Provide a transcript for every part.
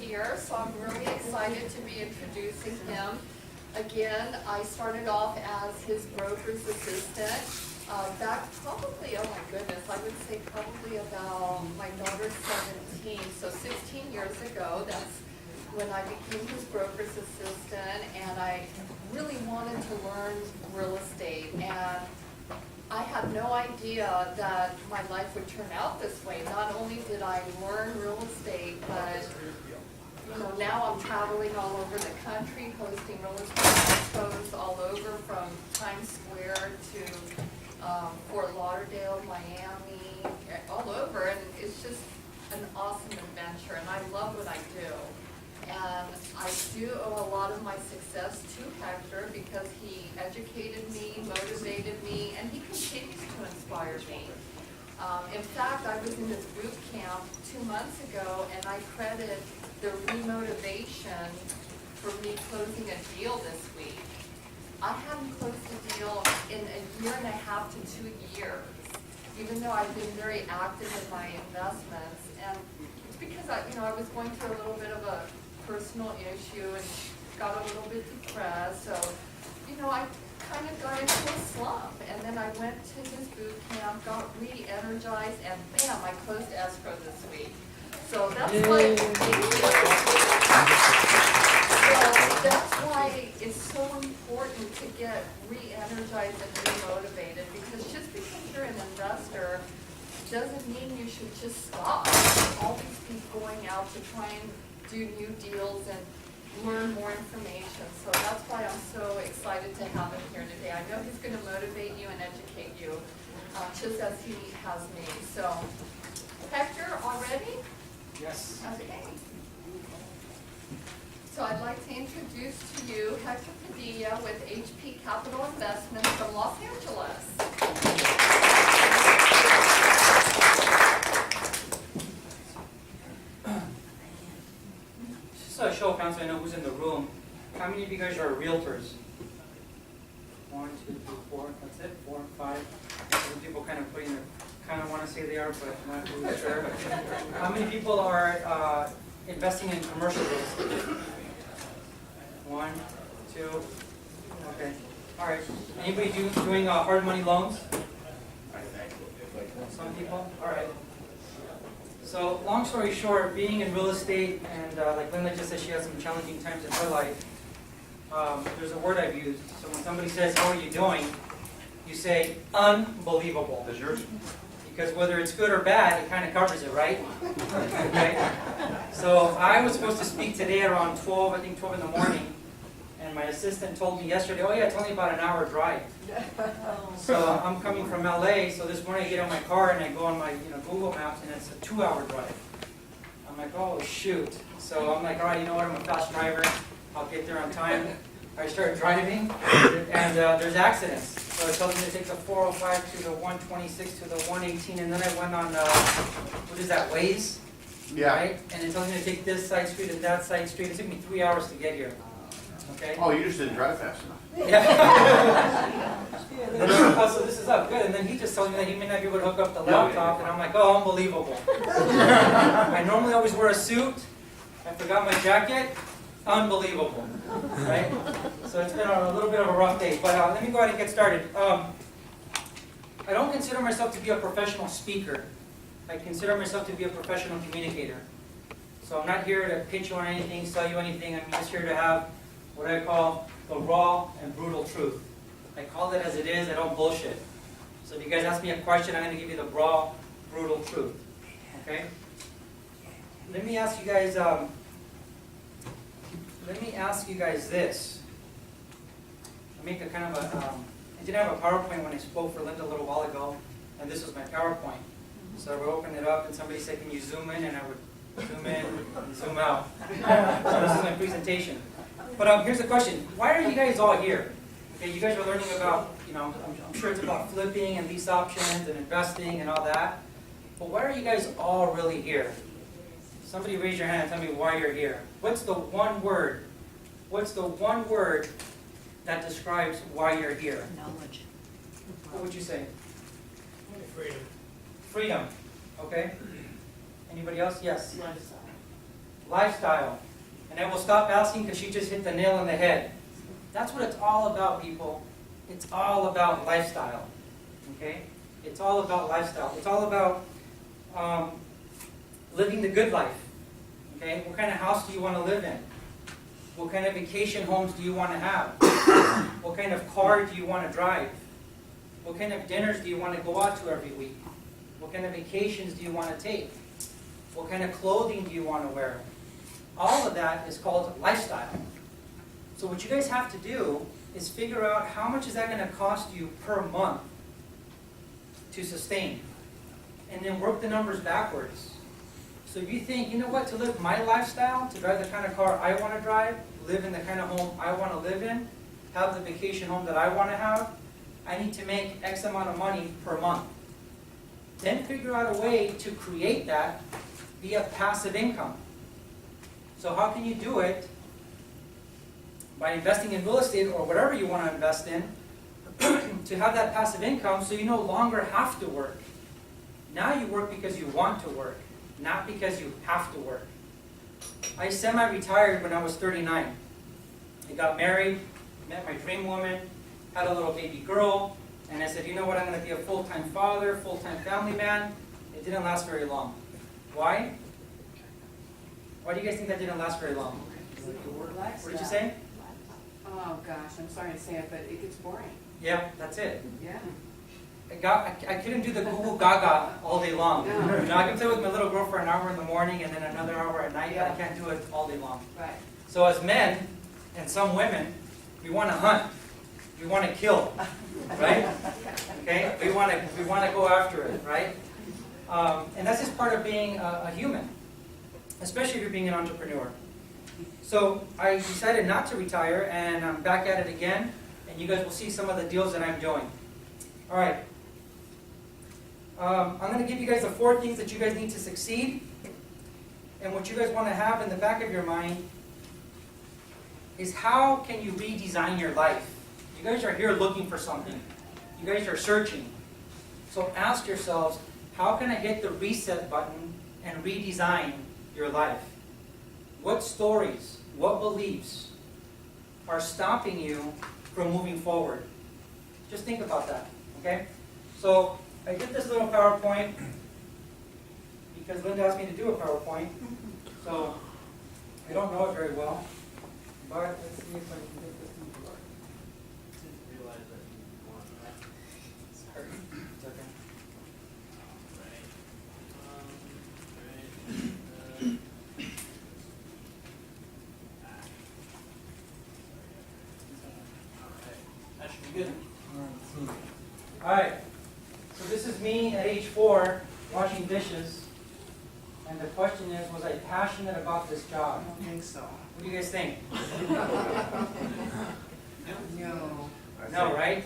year, so I'm really excited to be introducing him. Again, I started off as his broker's assistant back probably, oh my goodness, I would say probably about my daughter's 17, so 16 years ago. That's when I became his broker's assistant, and I really wanted to learn real estate. And I had no idea that my life would turn out this way. Not only did I learn real estate, but now I'm traveling all over the country, hosting real estate expos all over, from Times Square to Fort Lauderdale, Miami, all over, and it's just an awesome adventure, and I love what I do. And I do owe a lot of my success to Hector because he educated me, motivated me, and he continues to inspire me. In fact, I was in this boot camp 2 months ago, and I credit the remotivation for me closing a deal this week. I haven't closed a deal in 1.5 to 2 years, even though I've been very active in my investments. And it's because I was going through a little bit of a personal issue and got a little bit depressed. So, I kind of got into a slump. And then I went to his boot camp, got re-energized, and bam, I closed escrow this week. So that's why, that's why it's so important to get re-energized and re-motivated, because just because you're an investor doesn't mean you should just stop. Always be going out to try and do new deals and learn more information. So that's why I'm so excited to have him here today. I know he's going to motivate you and educate you, just as he has me. So, Hector, all ready? Yes. Okay. So I'd like to introduce to you Hector Padilla with HP Capital Investments from Los Angeles. Just a show of hands so I know who's in the room. How many of you guys are realtors? 1, 2, 3, 4. That's it. 4, 5. Some people kind of want to say they are, but not really sure. How many people are investing in commercial real estate? 1, 2. Okay. All right. Anybody doing hard money loans? Some people. All right. So, long story short, being in real estate, and like Linda just said, she has some challenging times in her life. There's a word I've used. So when somebody says, "How are you doing?" you say, "Unbelievable." That's yours? Because whether it's good or bad, it kind of covers it, right? Okay. So I was supposed to speak today around 12, I think 12 in the morning, and my assistant told me yesterday, "Oh yeah, it's only about an hour drive." So I'm coming from LA, so this morning I get on my car and I go on my Google Maps, and it's a 2-hour drive. I'm like, oh shoot. So I'm like, all right, you know what, I'm a fast driver, I'll get there on time. I start driving, and there's accidents. So it tells me to take the 405 to the 126 to the 118, and then I went on, what is that, Waze? Yeah. Right? And it tells me to take this side street and that side street. It took me 3 hours to get here. Okay? Oh, you just didn't drive fast enough. Yeah. So this is up, good. And then he just told me that he may not be able to hook up the laptop, and I'm like, oh, unbelievable. I normally always wear a suit. I forgot my jacket. Unbelievable, right? So it's been a little bit of a rough day, but let me go ahead and get started. I don't consider myself to be a professional speaker. I consider myself to be a professional communicator. So I'm not here to pitch you on anything, sell you anything. I'm just here to have what I call the raw and brutal truth. I call it as it is. I don't bullshit. So if you guys ask me a question, I'm going to give you the raw, brutal truth. Okay? Let me ask you guys. Let me ask you guys this. I make a kind of a. I did have a PowerPoint when I spoke for Linda a little while ago, and this was my PowerPoint. So I would open it up, and somebody said, "Can you zoom in?" And I would zoom in and zoom out. So this is my presentation. But here's the question: why are you guys all here? Okay, you guys are learning about, I'm sure it's about flipping and lease options and investing and all that. But why are you guys all really here? Somebody raise your hand and tell me why you're here. What's the one word? What's the one word that describes why you're here? Knowledge. What would you say? Freedom. Freedom. Okay. Anybody else? Yes. Lifestyle. lifestyle. And I will stop asking because she just hit the nail on the head. That's what it's all about, people. It's all about lifestyle. Okay? It's all about lifestyle. It's all about living the good life. Okay? What kind of house do you want to live in? What kind of vacation homes do you want to have? What kind of car do you want to drive? What kind of dinners do you want to go out to every week? What kind of vacations do you want to take? What kind of clothing do you want to wear? All of that is called lifestyle. So what you guys have to do is figure out how much is that going to cost you per month to sustain. And then work the numbers backwards. So if you think, you know what, to live my lifestyle, to drive the kind of car I want to drive, live in the kind of home I want to live in, have the vacation home that I want to have, I need to make X amount of money per month. Then figure out a way to create that via passive income. So how can you do it? By investing in real estate or whatever you want to invest in, to have that passive income so you no longer have to work. Now you work because you want to work, not because you have to work. I semi-retired when I was 39. I got married, met my dream woman, had a little baby girl, and I said, you know what, I'm going to be a full-time father, full-time family man. It didn't last very long. Why? Why do you guys think that didn't last very long? What did you say? Oh gosh, I'm sorry to say it, but it gets boring. Yeah, that's it. Yeah. I couldn't do the Google Gaga all day long. No. You know, I can play with my little girl for an hour in the morning and then another hour at night, but I Yeah. can't do it all day long. Right. So as men, and some women, we want to hunt. We want to kill, right? Okay? We want to go after it, right? And that's just part of being a human, especially if you're being an entrepreneur. So I decided not to retire, and I'm back at it again, and you guys will see some of the deals that I'm doing. All right. I'm going to give you guys the 4 things that you guys need to succeed, and what you guys want to have in the back of your mind is how can you redesign your life? You guys are here looking for something. You guys are searching. So ask yourselves, how can I hit the reset button and redesign your life? What stories, what beliefs are stopping you from moving forward? Just think about that, okay? So I did this little PowerPoint because Linda asked me to do a PowerPoint. So I don't know it very well, but let's see if I can get this thing to work. Sorry, it's okay. That should be good. All right. So this is me at age 4 washing dishes. And the question is, was I passionate about this job? I don't think so. What do you guys think? No. No, right?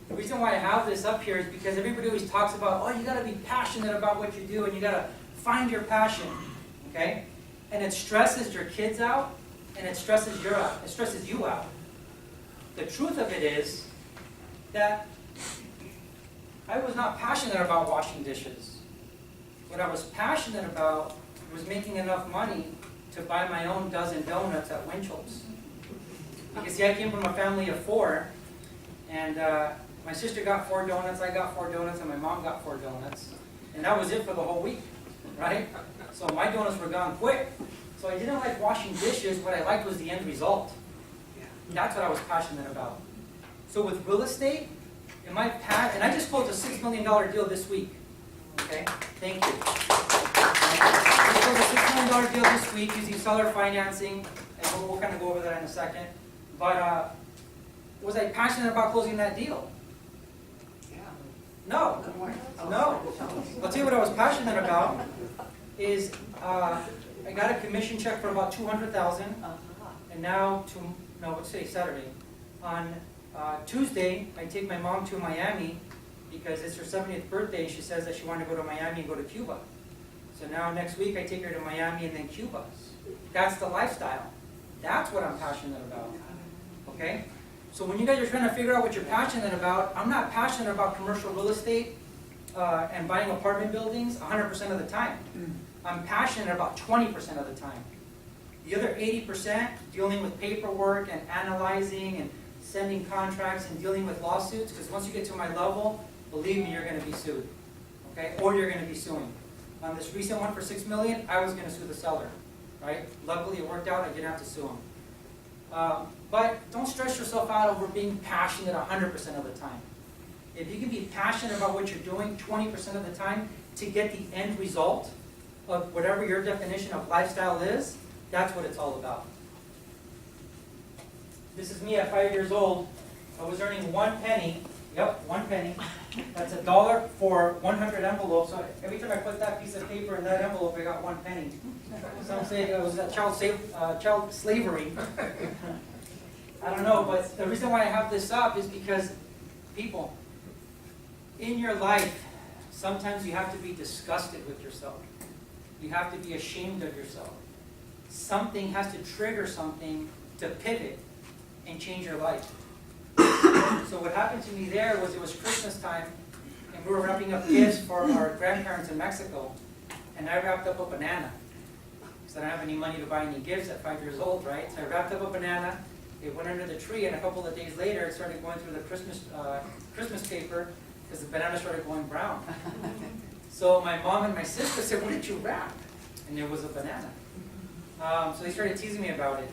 The reason why I have this up here is because everybody always talks about, oh, you got to be passionate about what you do and you got to find your passion, okay? And it stresses your kids out and it stresses you out. The truth of it is that I was not passionate about washing dishes. What I was passionate about was making enough money to buy my own dozen donuts at Winchell's. Because see, I came from a family of 4, and my sister got 4 donuts, I got 4 donuts, and my mom got 4 donuts. And that was it for the whole week, right? So my donuts were gone quick. So I didn't like washing dishes, what I liked was the end result. That's what I was passionate about. So with real estate, and I just closed a $6 million deal this week. Okay, thank you. I just closed a $6 million deal this week using seller financing, and we'll kind of go over that in a second. But was I passionate about closing that deal? Yeah. No. No. I'll tell you what I was passionate about is I got a commission check for about $200,000, and now what's today? Saturday. On Tuesday, I take my mom to Miami because it's her 70th birthday. She says that she wanted to go to Miami and go to Cuba. So now next week I take her to Miami and then Cuba. That's the lifestyle. That's what I'm passionate about. Okay? So when you guys are trying to figure out what you're passionate about, I'm not passionate about commercial real estate and buying apartment buildings 100% of the time. I'm passionate about 20% of the time. The other 80% dealing with paperwork and analyzing and sending contracts and dealing with lawsuits, because once you get to my level, believe me, you're going to be sued, okay? Or you're going to be suing. On this recent one for $6 million, I was going to sue the seller, right? Luckily, it worked out. I didn't have to sue him. But don't stress yourself out over being passionate 100% of the time. If you can be passionate about what you're doing 20% of the time to get the end result of whatever your definition of lifestyle is, that's what it's all about. This is me at 5 years old. I was earning 1 penny. Yep, 1 penny. That's $1 for 100 envelopes. So every time I put that piece of paper in that envelope, I got 1 penny. Some say it was child slavery. I don't know, but the reason why I have this up is because people, in your life, sometimes you have to be disgusted with yourself. You have to be ashamed of yourself. Something has to trigger something to pivot and change your life. So what happened to me there was it was Christmas time, and we were wrapping up gifts for our grandparents in Mexico, and I wrapped up a banana. Because I don't have any money to buy any gifts at 5 years old, right? So I wrapped up a banana, it went under the tree, and a couple of days later it started going through the Christmas paper, because the banana started going brown. So my mom and my sister said, "What did you wrap?" And it was a banana. So they started teasing me about it.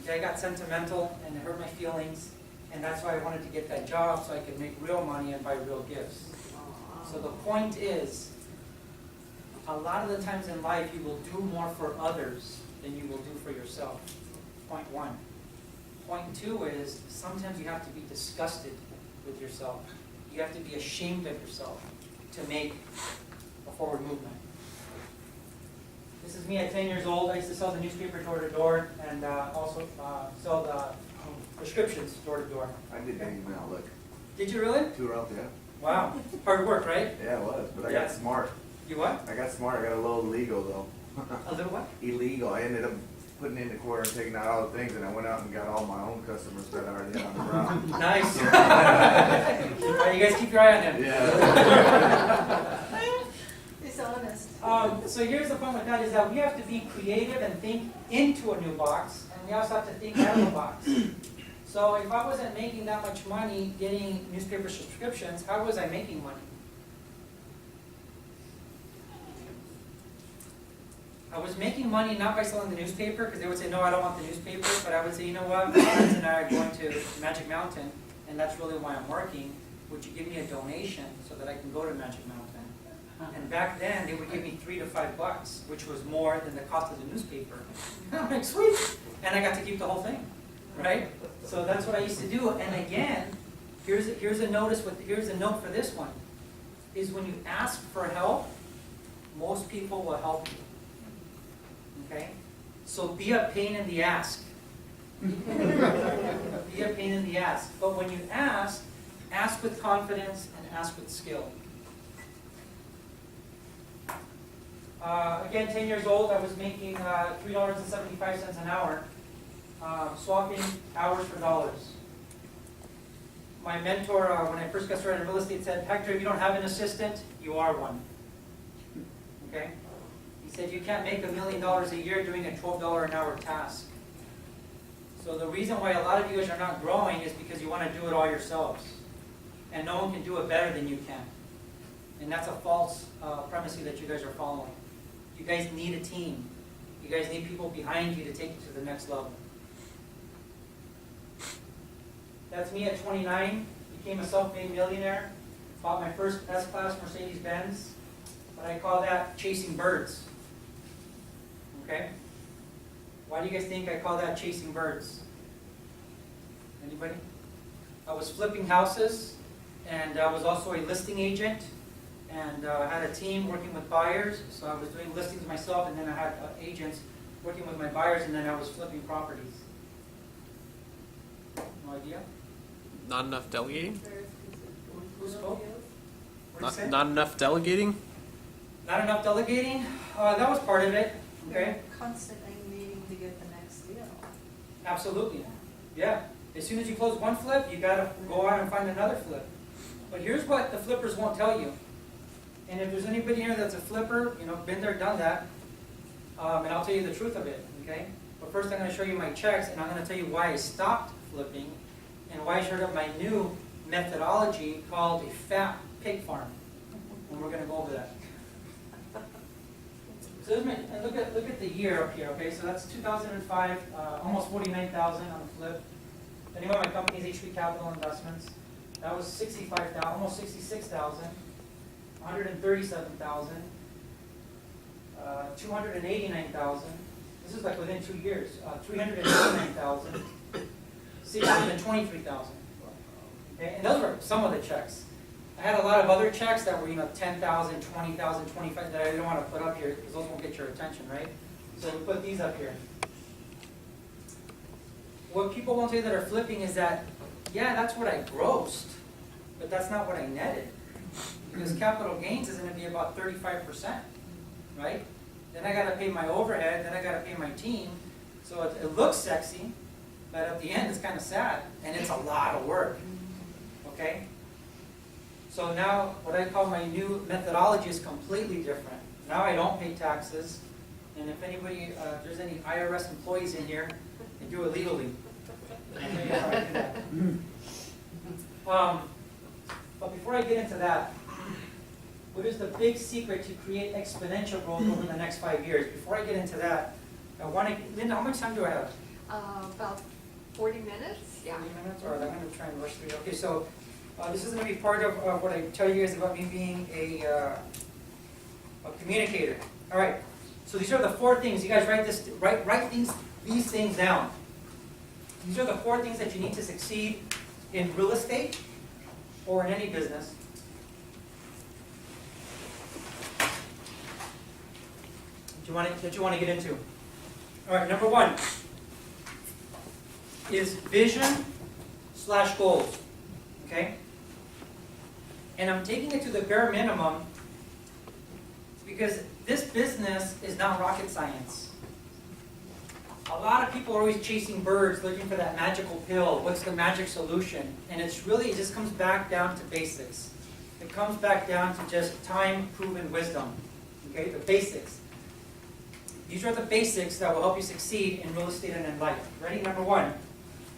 I got sentimental, and it hurt my feelings. And that's why I wanted to get that job, so I could make real money and buy real gifts. So the point is, a lot of the times in life, you will do more for others than you will do for yourself. Point one. Point two is, sometimes you have to be disgusted with yourself. You have to be ashamed of yourself to make a forward movement. This is me at 10 years old. I used to sell the newspaper door to door, and also sell the prescriptions door to door. I did that email, look. Did you really? 2 rounds, yeah. Wow. Hard work, right? Yeah, it was, but I Yeah. got smart. You what? I got smart, I got a little illegal though. A little what? Illegal, I ended up putting in the quarter and taking out all the things, and I went out and got all my own customers that I already had on the ground. Nice. All right, you guys keep your eye on him. Yeah. He's honest. So here's the point with that is that we have to be creative and think into a new box, and we also have to think out of the box. So if I wasn't making that much money getting newspaper subscriptions, how was I making money? I was making money not by selling the newspaper, because they would say, no, I don't want the newspaper, but I would say, you know what, my friends and I are going to Magic Mountain, and that's really why I'm working. Would you give me a donation so that I can go to Magic Mountain? And back then, they would give me $3 to $5, which was more than the cost of the newspaper. And I'm like, sweet! And I got to keep the whole thing, right? So that's what I used to do. And again, here's a note for this one, is when you ask for help, most people will help you. Okay? So be a pain in the ask. Be a pain in the ask. But when you ask with confidence and ask with skill. Again, 10 years old, I was making $3.75 an hour, swapping hours for dollars. My mentor, when I first got started in real estate, said, Hector, if you don't have an assistant, you are one. Okay? He said, you can't make $1 million a year doing a $12 an hour task. So the reason why a lot of you guys are not growing is because you want to do it all yourselves. And no one can do it better than you can. And that's a false premise that you guys are following. You guys need a team. You guys need people behind you to take you to the next level. That's me at 29. Became a self-made millionaire. Bought my first S-Class Mercedes-Benz. But I call that chasing birds. Okay? Why do you guys think I call that chasing birds? Anybody? I was flipping houses, and I was also a listing agent, and I had a team working with buyers, so I was doing listings myself, and then I had agents working with my buyers, and then I was flipping properties. No idea? Not enough delegating? Who spoke? What did you say? Not enough delegating? Not enough delegating? That was part of it. Okay? Constantly needing to get the next deal. Absolutely. Yeah. As soon as you close one flip, you gotta go out and find another flip. But here's what the flippers won't tell you. And if there's anybody here that's a flipper, been there, done that, and I'll tell you the truth of it, okay? But first I'm going to show you my checks, and I'm going to tell you why I stopped flipping and why I started up my new methodology called a fat pig farm. And we're going to go over that. So and look at the year up here, okay? So that's 2005, almost 49,000 on the flip. The name of my company is HP Capital Investments. That was 65,000, almost 66,000, 137,000, 289,000. This is like within 2 years. 389,000, 623,000. Okay, and those were some of the checks. I had a lot of other checks that were, 10,000, 20,000, 25 that I didn't want to put up here because those won't get your attention, right? So we put these up here. What people won't say that are flipping is that, yeah, that's what I grossed, but that's not what I netted. Because capital gains is going to be about 35%, right? Then I got to pay my overhead, then I got to pay my team. So it looks sexy, but at the end it's kind of sad, and it's a lot of work, okay? So now what I call my new methodology is completely different. Now I don't pay taxes, and if anybody, if there's any IRS employees in here, they do it legally. But before I get into that, what is the big secret to create exponential growth over the next 5 years? Before I get into that, I want to, Linda, how much time do I have? About 40 minutes, yeah. 40 minutes? All right, I'm going to try and rush through it. Okay, so this is going to be part of what I tell you guys about me being a communicator. All right, so these are the 4 things. You guys write these things down. These are the 4 things that you need to succeed in real estate or in any business. That you want to get into. All right, number 1 is vision/goals. Okay? And I'm taking it to the bare minimum because this business is not rocket science. A lot of people are always chasing birds, looking for that magical pill. What's the magic solution? And it just comes back down to basics. It comes back down to just time-proven wisdom. Okay, the basics. These are the basics that will help you succeed in real estate and in life. Ready? Number 1,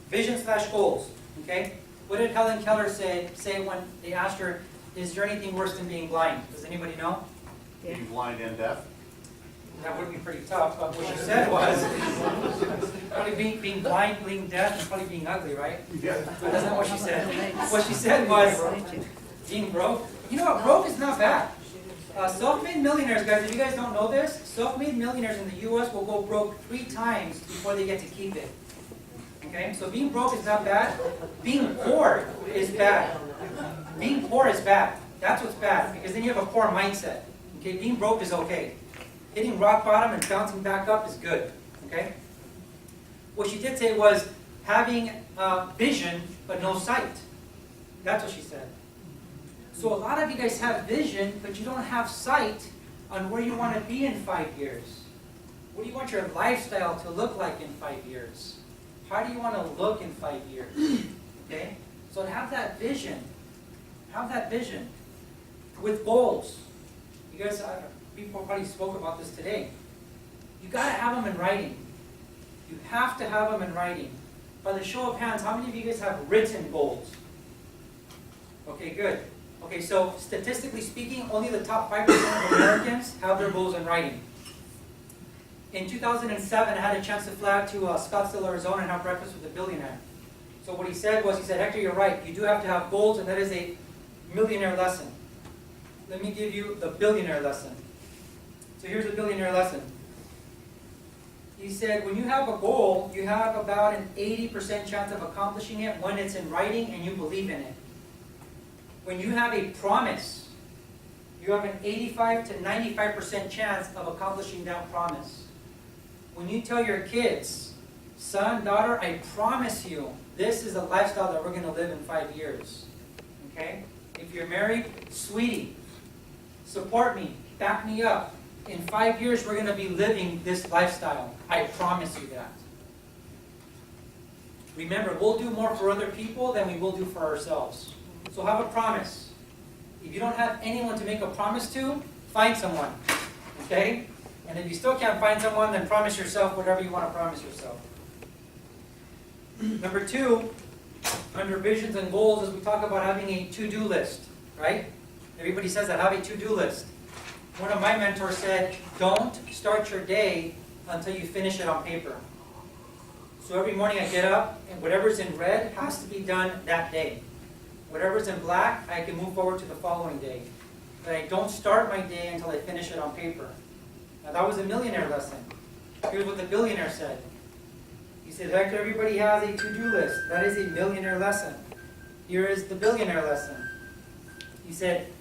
vision/goals. Okay? What did Helen Keller say when they asked her, is there anything worse than being blind? Does anybody know? Being blind and deaf? That would be pretty tough, but what she said was, probably being blind, being deaf, and probably being ugly, right? Yeah. But that's not what she said. What she said was, being broke. You know what? Broke is not bad. Self-made millionaires, guys, if you guys don't know this, self-made millionaires in the U.S. will go broke 3 times before they get to keep it. Okay? So being broke is not bad. Being poor is bad. Being poor is bad. That's what's bad, because then you have a poor mindset. Okay? Being broke is okay. Hitting rock bottom and bouncing back up is good. Okay? What she did say was having vision but no sight. That's what she said. So a lot of you guys have vision, but you don't have sight on where you want to be in 5 years. What do you want your lifestyle to look like in 5 years? How do you want to look in 5 years? Okay? So have that vision. Have that vision. With goals. You guys, people probably spoke about this today. You got to have them in writing. You have to have them in writing. By the show of hands, how many of you guys have written goals? Okay, good. Okay, so statistically speaking, only the top 5% of Americans have their goals in writing. In 2007, I had a chance to fly out to Scottsdale, Arizona and have breakfast with a billionaire. So what he said was, Hector, you're right. You do have to have goals, and that is a millionaire lesson. Let me give you the billionaire lesson. So here's a billionaire lesson. He said, when you have a goal, you have about an 80% chance of accomplishing it when it's in writing and you believe in it. When you have a promise, you have an 85 to 95% chance of accomplishing that promise. When you tell your kids, son, daughter, I promise you, this is a lifestyle that we're going to live in 5 years. Okay? If you're married, sweetie, support me, back me up. In 5 years, we're going to be living this lifestyle. I promise you that. Remember, we'll do more for other people than we will do for ourselves. So have a promise. If you don't have anyone to make a promise to, find someone. Okay? And if you still can't find someone, then promise yourself whatever you want to promise yourself. Number 2, under visions and goals, is we talk about having a to-do list, right? Everybody says that, have a to-do list. One of my mentors said, don't start your day until you finish it on paper. So every morning I get up, and whatever's in red has to be done that day. Whatever's in black, I can move forward to the following day. But I don't start my day until I finish it on paper. Now that was a millionaire lesson. Here's what the billionaire said. He said, Hector, everybody has a to-do list. That is a millionaire lesson. Here is the billionaire lesson. He said,